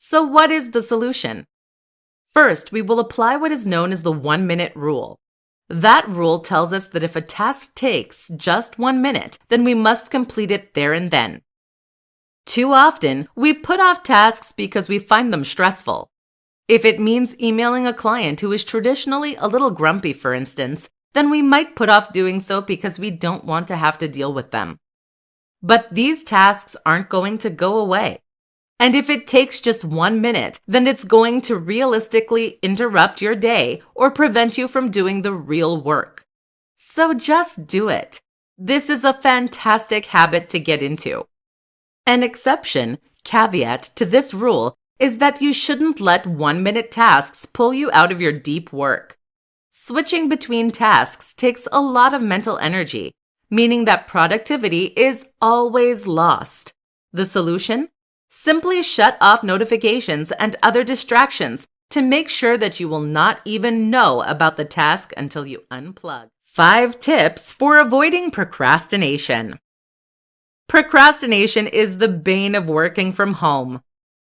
So what is the solution? First, we will apply what is known as the 1-minute rule. That rule tells us that if a task takes just 1 minute, then we must complete it there and then. Too often, we put off tasks because we find them stressful. If it means emailing a client who is traditionally a little grumpy, for instance, then we might put off doing so because we don't want to have to deal with them. But these tasks aren't going to go away. And if it takes just 1 minute, then it's going to realistically interrupt your day or prevent you from doing the real work. So just do it. This is a fantastic habit to get into. An exception, caveat to this rule is that you shouldn't let 1-minute tasks pull you out of your deep work. Switching between tasks takes a lot of mental energy, meaning that productivity is always lost. The solution? Simply shut off notifications and other distractions to make sure that you will not even know about the task until you unplug. 5 tips for avoiding procrastination. Procrastination is the bane of working from home.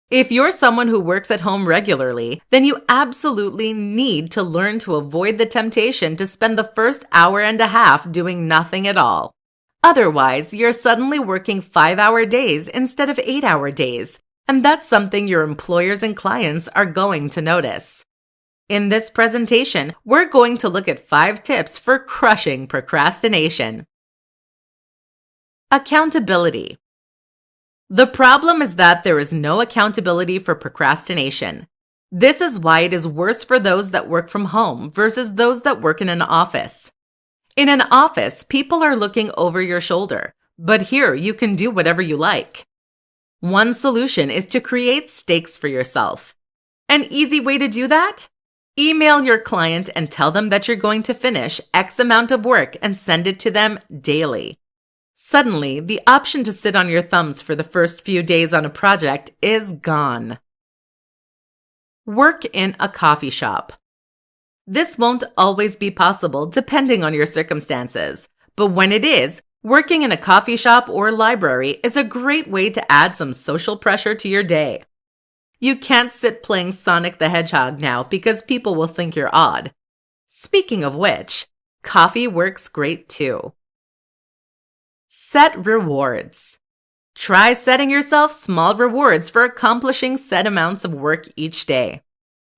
If you're someone who works at home regularly, then you absolutely need to learn to avoid the temptation to spend the first hour and a half doing nothing at all. Otherwise, you're suddenly working 5-hour days instead of 8-hour days, and that's something your employers and clients are going to notice. In this presentation, we're going to look at 5 tips for crushing procrastination. Accountability. The problem is that there is no accountability for procrastination. This is why it is worse for those that work from home versus those that work in an office. In an office, people are looking over your shoulder, but here you can do whatever you like. One solution is to create stakes for yourself. An easy way to do that? Email your client and tell them that you're going to finish X amount of work and send it to them daily. Suddenly, the option to sit on your thumbs for the first few days on a project is gone. Work in a coffee shop. This won't always be possible depending on your circumstances, but when it is, working in a coffee shop or library is a great way to add some social pressure to your day. You can't sit playing Sonic the Hedgehog now because people will think you're odd. Speaking of which, coffee works great too. Set rewards. Try setting yourself small rewards for accomplishing set amounts of work each day.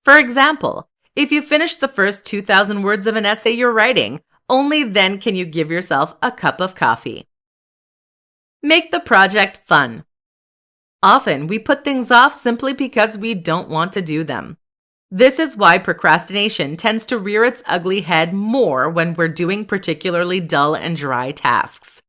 For example, if you finish the first 2,000 words of an essay you're writing, only then can you give yourself a cup of coffee. Make the project fun. Often, we put things off simply because we don't want to do them. This is why procrastination tends to rear its ugly head more when we're doing particularly dull and dry tasks.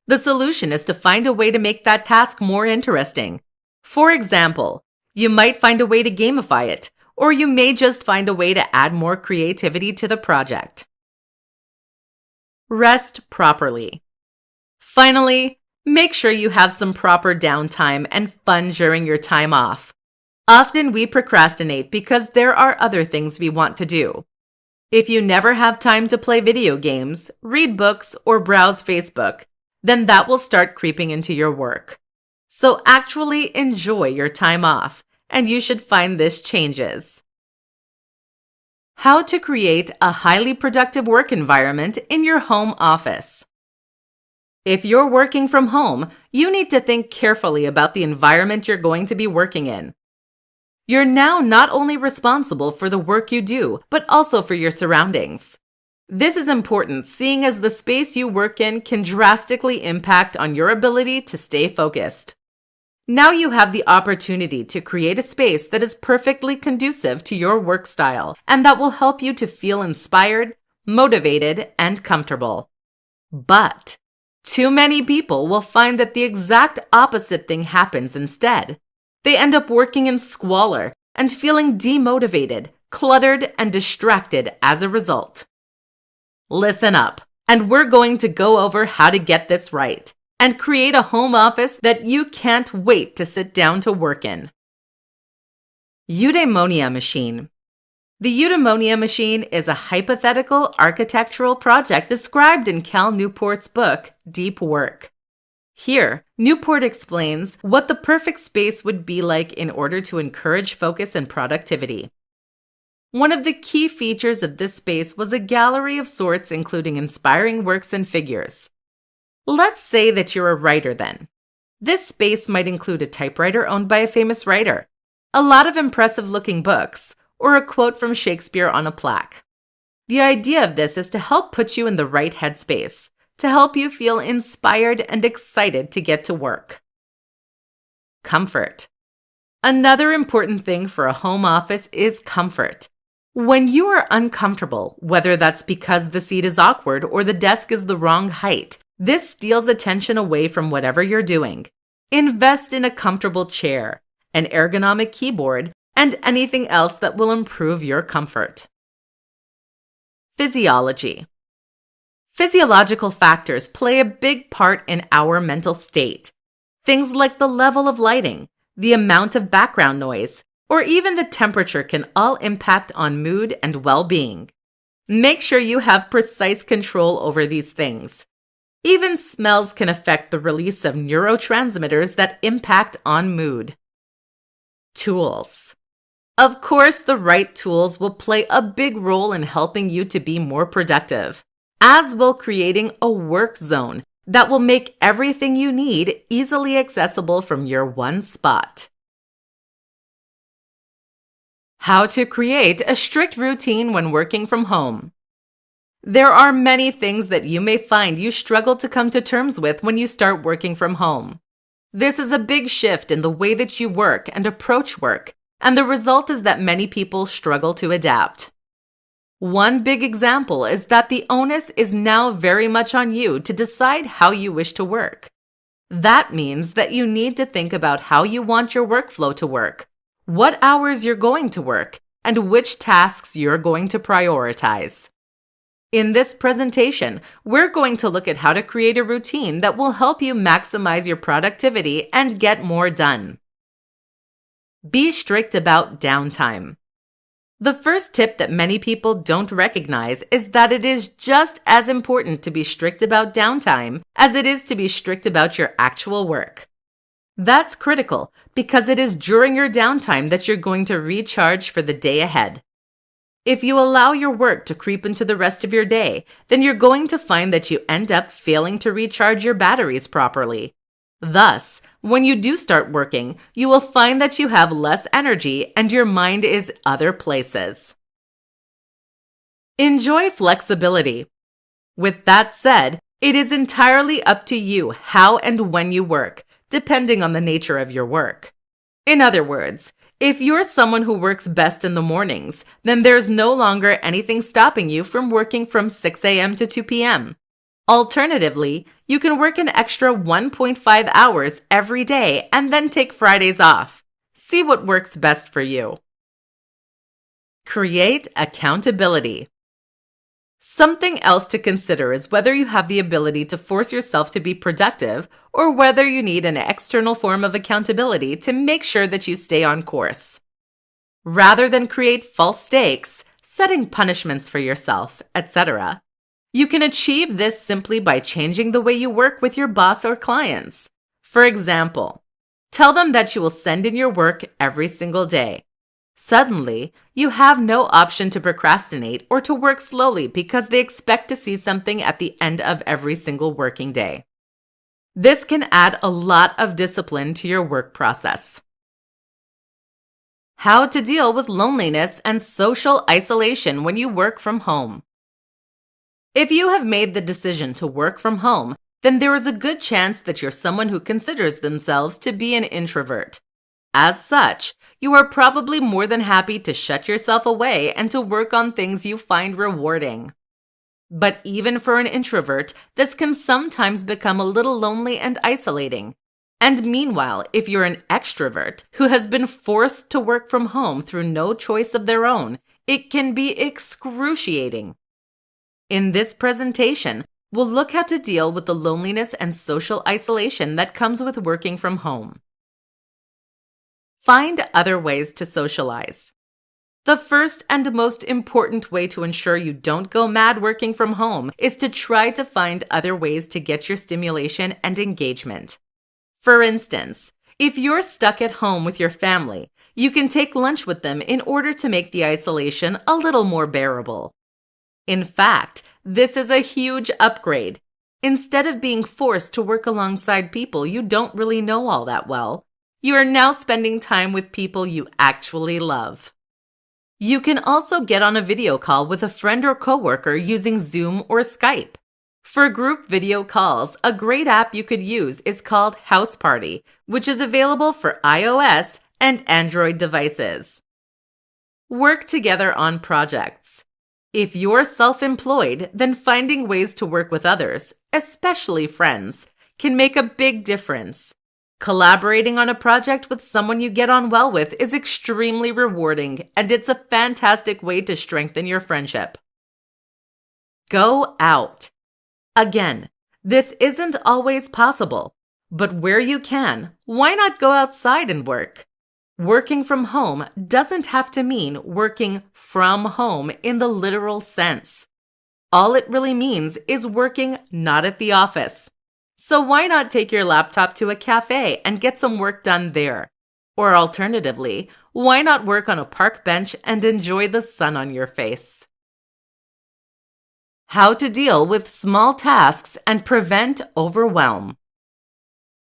The solution is to find a way to make that task more interesting. For example, you might find a way to gamify it, or you may just find a way to add more creativity to the project. Rest properly. Finally, make sure you have some proper downtime and fun during your time off. Often we procrastinate because there are other things we want to do. If you never have time to play video games, read books, or browse Facebook, then that will start creeping into your work. So actually enjoy your time off, and you should find this changes. How to create a highly productive work environment in your home office. If you're working from home, you need to think carefully about the environment you're going to be working in. You're now not only responsible for the work you do, but also for your surroundings. This is important, seeing as the space you work in can drastically impact on your ability to stay focused. Now you have the opportunity to create a space that is perfectly conducive to your work style and that will help you to feel inspired, motivated, and comfortable. But too many people will find that the exact opposite thing happens instead. They end up working in squalor and feeling demotivated, cluttered, and distracted as a result. Listen up, and we're going to go over how to get this right and create a home office that you can't wait to sit down to work in. Eudaimonia machine. The Eudaimonia machine is a hypothetical architectural project described in Cal Newport's book, Deep Work. Here, Newport explains what the perfect space would be like in order to encourage focus and productivity. One of the key features of this space was a gallery of sorts, including inspiring works and figures. Let's say that you're a writer then. This space might include a typewriter owned by a famous writer, a lot of impressive-looking books, or a quote from Shakespeare on a plaque. The idea of this is to help put you in the right headspace, to help you feel inspired and excited to get to work. Comfort. Another important thing for a home office is comfort. When you are uncomfortable, whether that's because the seat is awkward or the desk is the wrong height, this steals attention away from whatever you're doing. Invest in a comfortable chair, an ergonomic keyboard, and anything else that will improve your comfort. Physiology. Physiological factors play a big part in our mental state. Things like the level of lighting, the amount of background noise, or even the temperature can all impact on mood and well-being. Make sure you have precise control over these things. Even smells can affect the release of neurotransmitters that impact on mood. Tools. Of course, the right tools will play a big role in helping you to be more productive, as will creating a work zone that will make everything you need easily accessible from your one spot. How to create a strict routine when working from home. There are many things that you may find you struggle to come to terms with when you start working from home. This is a big shift in the way that you work and approach work, and the result is that many people struggle to adapt. One big example is that the onus is now very much on you to decide how you wish to work. That means that you need to think about how you want your workflow to work, what hours you're going to work, and which tasks you're going to prioritize. In this presentation, we're going to look at how to create a routine that will help you maximize your productivity and get more done. Be strict about downtime. The first tip that many people don't recognize is that it is just as important to be strict about downtime as it is to be strict about your actual work. That's critical because it is during your downtime that you're going to recharge for the day ahead. If you allow your work to creep into the rest of your day, then you're going to find that you end up failing to recharge your batteries properly. Thus, when you do start working, you will find that you have less energy and your mind is other places. Enjoy flexibility. With that said, it is entirely up to you how and when you work, depending on the nature of your work. In other words, if you're someone who works best in the mornings, then there's no longer anything stopping you from working from 6 a.m. to 2 p.m. Alternatively, you can work an extra 1.5 hours every day and then take Fridays off. See what works best for you. Create accountability. Something else to consider is whether you have the ability to force yourself to be productive or whether you need an external form of accountability to make sure that you stay on course. Rather than create false stakes, setting punishments for yourself, etc., you can achieve this simply by changing the way you work with your boss or clients. For example, tell them that you will send in your work every single day. Suddenly, you have no option to procrastinate or to work slowly because they expect to see something at the end of every single working day. This can add a lot of discipline to your work process. How to deal with loneliness and social isolation when you work from home. If you have made the decision to work from home, then there is a good chance that you're someone who considers themselves to be an introvert. As such, you are probably more than happy to shut yourself away and to work on things you find rewarding. But even for an introvert, this can sometimes become a little lonely and isolating. And meanwhile, if you're an extrovert who has been forced to work from home through no choice of their own, it can be excruciating. In this presentation, we'll look how to deal with the loneliness and social isolation that comes with working from home. Find other ways to socialize. The first and most important way to ensure you don't go mad working from home is to try to find other ways to get your stimulation and engagement. For instance, if you're stuck at home with your family, you can take lunch with them in order to make the isolation a little more bearable. In fact, this is a huge upgrade. Instead of being forced to work alongside people you don't really know all that well, you are now spending time with people you actually love. You can also get on a video call with a friend or coworker using Zoom or Skype. For group video calls, a great app you could use is called House Party, which is available for iOS and Android devices. Work together on projects. If you're self-employed, then finding ways to work with others, especially friends, can make a big difference. Collaborating on a project with someone you get on well with is extremely rewarding, and it's a fantastic way to strengthen your friendship. Go out. Again, this isn't always possible, but where you can, why not go outside and work? Working from home doesn't have to mean working from home in the literal sense. All it really means is working not at the office. So why not take your laptop to a cafe and get some work done there? Or alternatively, why not work on a park bench and enjoy the sun on your face? How to deal with small tasks and prevent overwhelm.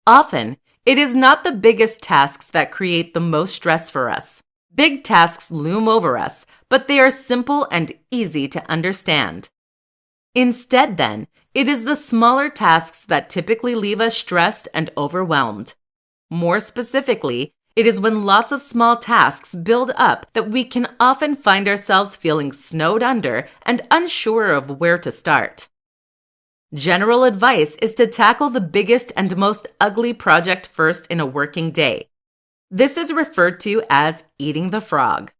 Often, it is not the biggest tasks that create the most stress for us. Big tasks loom over us, but they are simple and easy to understand. Instead, then, it is the smaller tasks that typically leave us stressed and overwhelmed. More specifically, it is when lots of small tasks build up that we can often find ourselves feeling snowed under and unsure of where to start. General advice is to tackle the biggest and most ugly project first in a working day. This is referred to as eating the frog.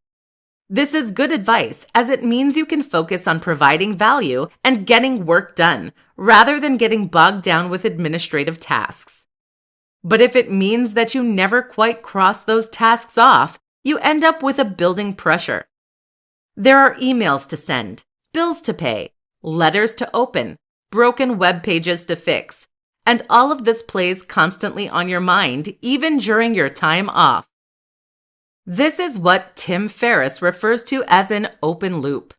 This is good advice as it means you can focus on providing value and getting work done rather than getting bogged down with administrative tasks. But if it means that you never quite cross those tasks off, you end up with a building pressure. There are emails to send, bills to pay, letters to open, broken web pages to fix, and all of this plays constantly on your mind even during your time off. This is what Tim Ferriss refers to as an open loop.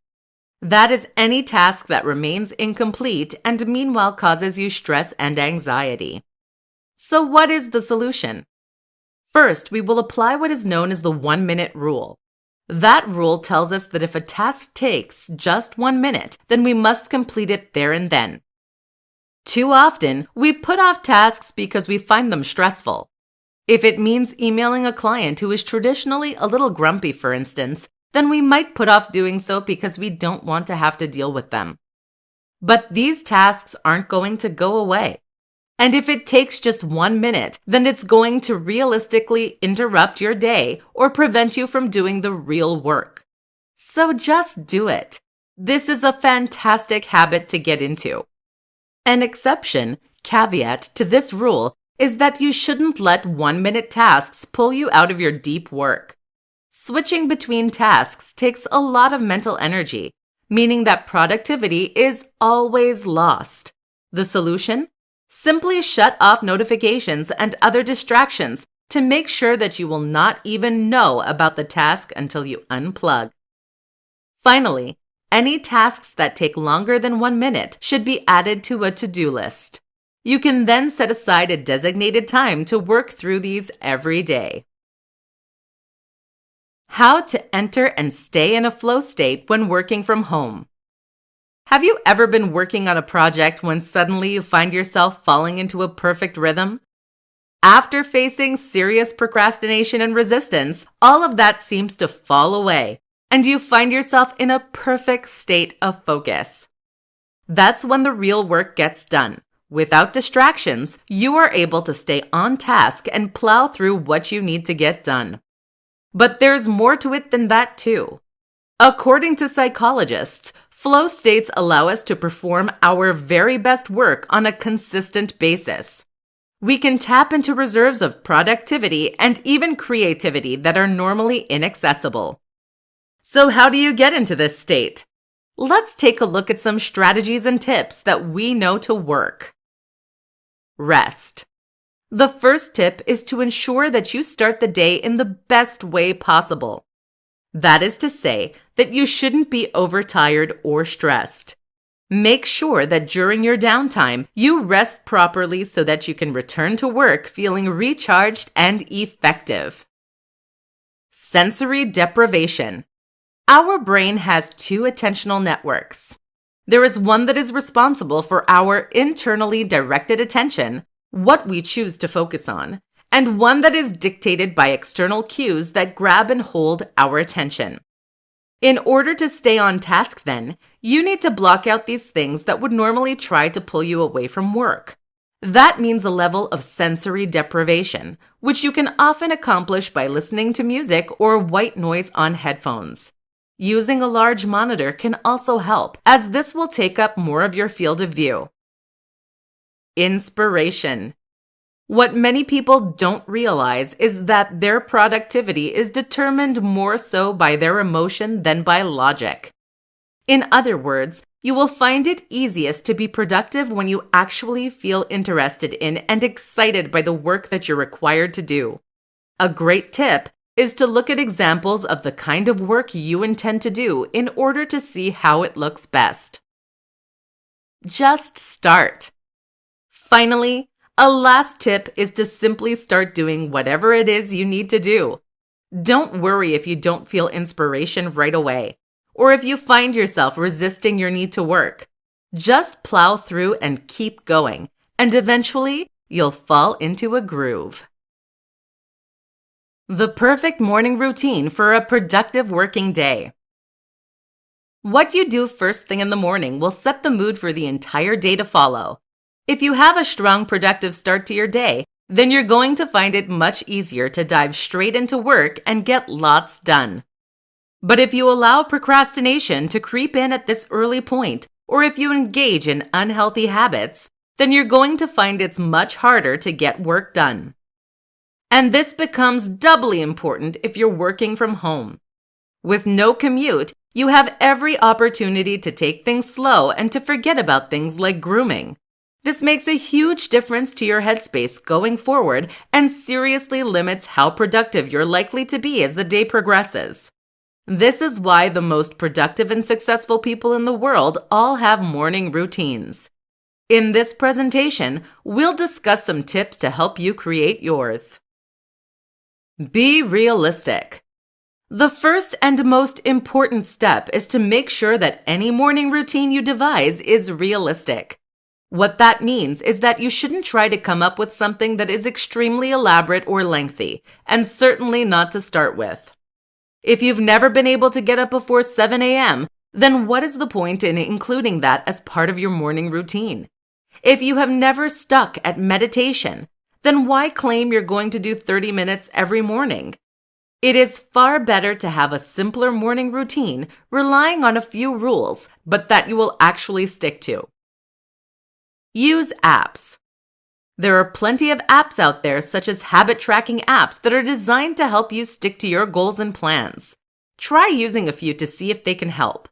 That is any task that remains incomplete and meanwhile causes you stress and anxiety. So what is the solution? First, we will apply what is known as the 1-minute rule. That rule tells us that if a task takes just 1 minute, then we must complete it there and then. Too often, we put off tasks because we find them stressful. If it means emailing a client who is traditionally a little grumpy, for instance, then we might put off doing so because we don't want to have to deal with them. But these tasks aren't going to go away. And if it takes just 1 minute, then it's going to realistically interrupt your day or prevent you from doing the real work. So just do it. This is a fantastic habit to get into. An exception, caveat to this rule is that you shouldn't let 1-minute tasks pull you out of your deep work. Switching between tasks takes a lot of mental energy, meaning that productivity is always lost. The solution? Simply shut off notifications and other distractions to make sure that you will not even know about the task until you unplug. Finally, any tasks that take longer than 1 minute should be added to a to-do list. You can then set aside a designated time to work through these every day. How to enter and stay in a flow state when working from home. Have you ever been working on a project when suddenly you find yourself falling into a perfect rhythm? After facing serious procrastination and resistance, all of that seems to fall away, and you find yourself in a perfect state of focus. That's when the real work gets done. Without distractions, you are able to stay on task and plow through what you need to get done. But there's more to it than that too. According to psychologists, flow states allow us to perform our very best work on a consistent basis. We can tap into reserves of productivity and even creativity that are normally inaccessible. So how do you get into this state? Let's take a look at some strategies and tips that we know to work. Rest. The first tip is to ensure that you start the day in the best way possible. That is to say that you shouldn't be overtired or stressed. Make sure that during your downtime, you rest properly so that you can return to work feeling recharged and effective. Sensory deprivation. Our brain has two attentional networks. There is one that is responsible for our internally directed attention, what we choose to focus on, and one that is dictated by external cues that grab and hold our attention. In order to stay on task, then, you need to block out these things that would normally try to pull you away from work. That means a level of sensory deprivation, which you can often accomplish by listening to music or white noise on headphones. Using a large monitor can also help, as this will take up more of your field of view. Inspiration. What many people don't realize is that their productivity is determined more so by their emotion than by logic. In other words, you will find it easiest to be productive when you actually feel interested in and excited by the work that you're required to do. A great tip is to look at examples of the kind of work you intend to do in order to see how it looks best. Just start. Finally, a last tip is to simply start doing whatever it is you need to do. Don't worry if you don't feel inspiration right away, or if you find yourself resisting your need to work. Just plow through and keep going, and eventually you'll fall into a groove. The perfect morning routine for a productive working day. What you do first thing in the morning will set the mood for the entire day to follow. If you have a strong, productive start to your day, then you're going to find it much easier to dive straight into work and get lots done. But if you allow procrastination to creep in at this early point, or if you engage in unhealthy habits, then you're going to find it's much harder to get work done. And this becomes doubly important if you're working from home. With no commute, you have every opportunity to take things slow and to forget about things like grooming. This makes a huge difference to your headspace going forward and seriously limits how productive you're likely to be as the day progresses. This is why the most productive and successful people in the world all have morning routines. In this presentation, we'll discuss some tips to help you create yours. Be realistic. The first and most important step is to make sure that any morning routine you devise is realistic. What that means is that you shouldn't try to come up with something that is extremely elaborate or lengthy, and certainly not to start with. If you've never been able to get up before 7 a.m., then what is the point in including that as part of your morning routine? If you have never stuck at meditation, then why claim you're going to do 30 minutes every morning? It is far better to have a simpler morning routine relying on a few rules, but that you will actually stick to. Use apps. There are plenty of apps out there, such as habit tracking apps, that are designed to help you stick to your goals and plans. Try using a few to see if they can help.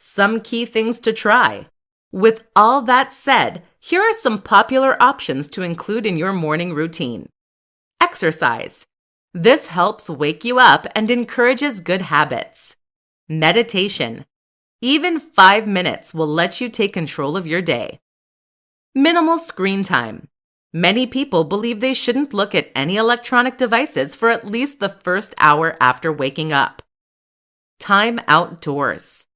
Some key things to try. With all that said, here are some popular options to include in your morning routine. Exercise. This helps wake you up and encourages good habits. Meditation. Even 5 minutes will let you take control of your day. Minimal screen time. Many people believe they shouldn't look at any electronic devices for at least the first hour after waking up. Time outdoors.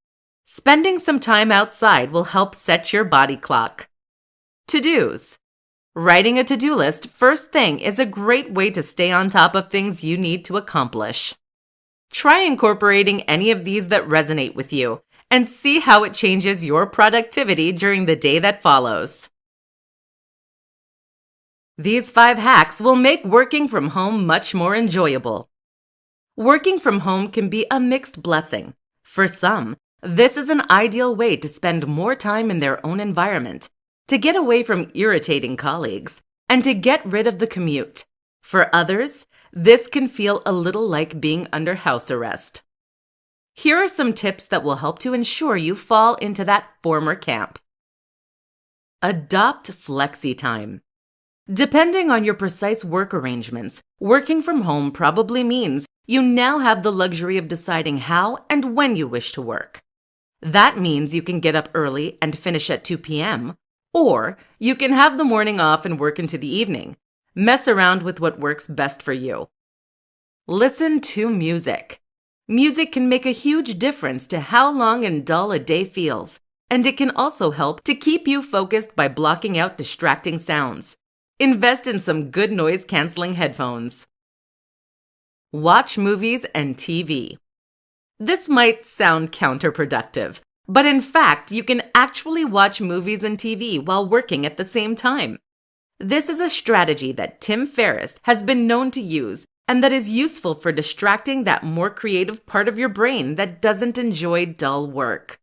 Spending some time outside will help set your body clock. To-dos. Writing a to-do list first thing is a great way to stay on top of things you need to accomplish. Try incorporating any of these that resonate with you and see how it changes your productivity during the day that follows. These 5 hacks will make working from home much more enjoyable. Working from home can be a mixed blessing. For some, this is an ideal way to spend more time in their own environment, to get away from irritating colleagues, and to get rid of the commute. For others, this can feel a little like being under house arrest. Here are some tips that will help to ensure you fall into that former camp. Adopt flexi time. Depending on your precise work arrangements, working from home probably means you now have the luxury of deciding how and when you wish to work. That means you can get up early and finish at 2 p.m., or you can have the morning off and work into the evening. Mess around with what works best for you. Listen to music. Music can make a huge difference to how long and dull a day feels, and it can also help to keep you focused by blocking out distracting sounds. Invest in some good noise-canceling headphones. Watch movies and TV. This might sound counterproductive, but in fact, you can actually watch movies and TV while working at the same time. This is a strategy that Tim Ferriss has been known to use and that is useful for distracting that more creative part of your brain that doesn't enjoy dull work.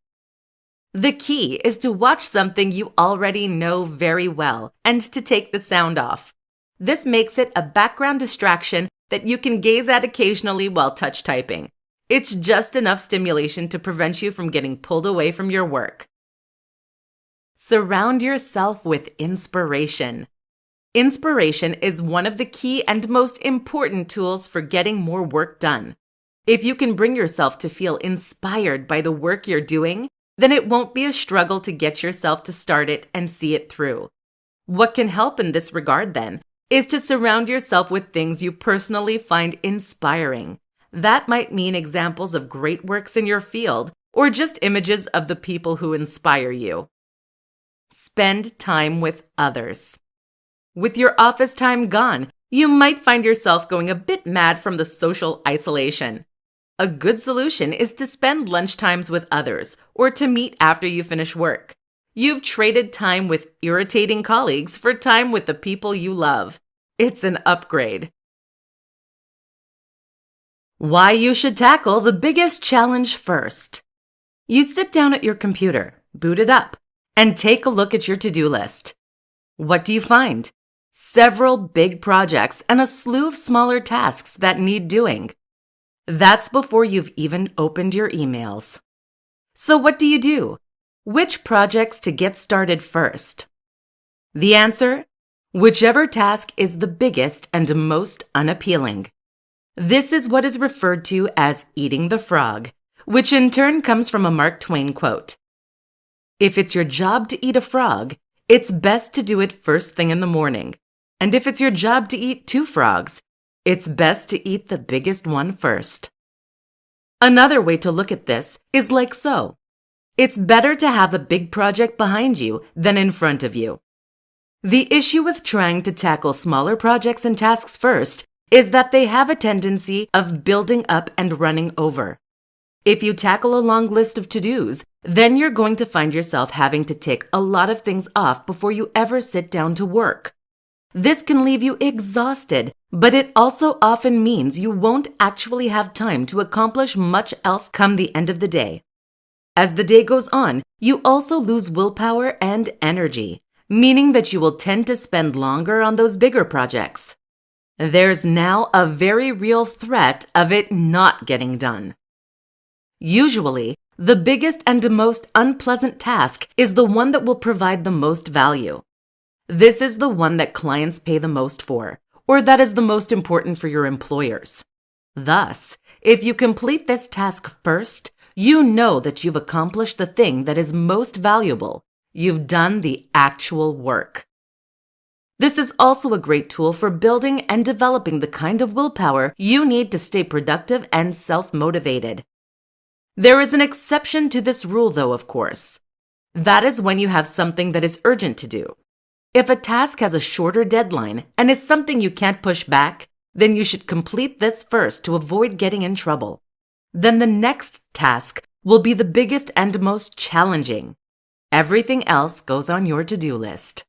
The key is to watch something you already know very well and to take the sound off. This makes it a background distraction that you can gaze at occasionally while touch typing. It's just enough stimulation to prevent you from getting pulled away from your work. Surround yourself with inspiration. Inspiration is one of the key and most important tools for getting more work done. If you can bring yourself to feel inspired by the work you're doing, then it won't be a struggle to get yourself to start it and see it through. What can help in this regard, then, is to surround yourself with things you personally find inspiring. That might mean examples of great works in your field, or just images of the people who inspire you. Spend time with others. With your office time gone, you might find yourself going a bit mad from the social isolation. A good solution is to spend lunchtimes with others or to meet after you finish work. You've traded time with irritating colleagues for time with the people you love. It's an upgrade. Why you should tackle the biggest challenge first. You sit down at your computer, boot it up, and take a look at your to-do list. What do you find? Several big projects and a slew of smaller tasks that need doing. That's before you've even opened your emails. So what do you do? Which projects to get started first? The answer? Whichever task is the biggest and most unappealing. This is what is referred to as eating the frog, which in turn comes from a Mark Twain quote. If it's your job to eat a frog, it's best to do it first thing in the morning. And if it's your job to eat 2 frogs, it's best to eat the biggest one first. Another way to look at this is like so. It's better to have a big project behind you than in front of you. The issue with trying to tackle smaller projects and tasks first is that they have a tendency of building up and running over. If you tackle a long list of to-dos, then you're going to find yourself having to tick a lot of things off before you ever sit down to work. This can leave you exhausted, but it also often means you won't actually have time to accomplish much else come the end of the day. As the day goes on, you also lose willpower and energy, meaning that you will tend to spend longer on those bigger projects. There's now a very real threat of it not getting done. Usually, the biggest and most unpleasant task is the one that will provide the most value. This is the one that clients pay the most for, or that is the most important for your employers. Thus, if you complete this task first, you know that you've accomplished the thing that is most valuable. You've done the actual work. This is also a great tool for building and developing the kind of willpower you need to stay productive and self-motivated. There is an exception to this rule, though, of course. That is when you have something that is urgent to do. If a task has a shorter deadline and is something you can't push back, then you should complete this first to avoid getting in trouble. Then the next task will be the biggest and most challenging. Everything else goes on your to-do list.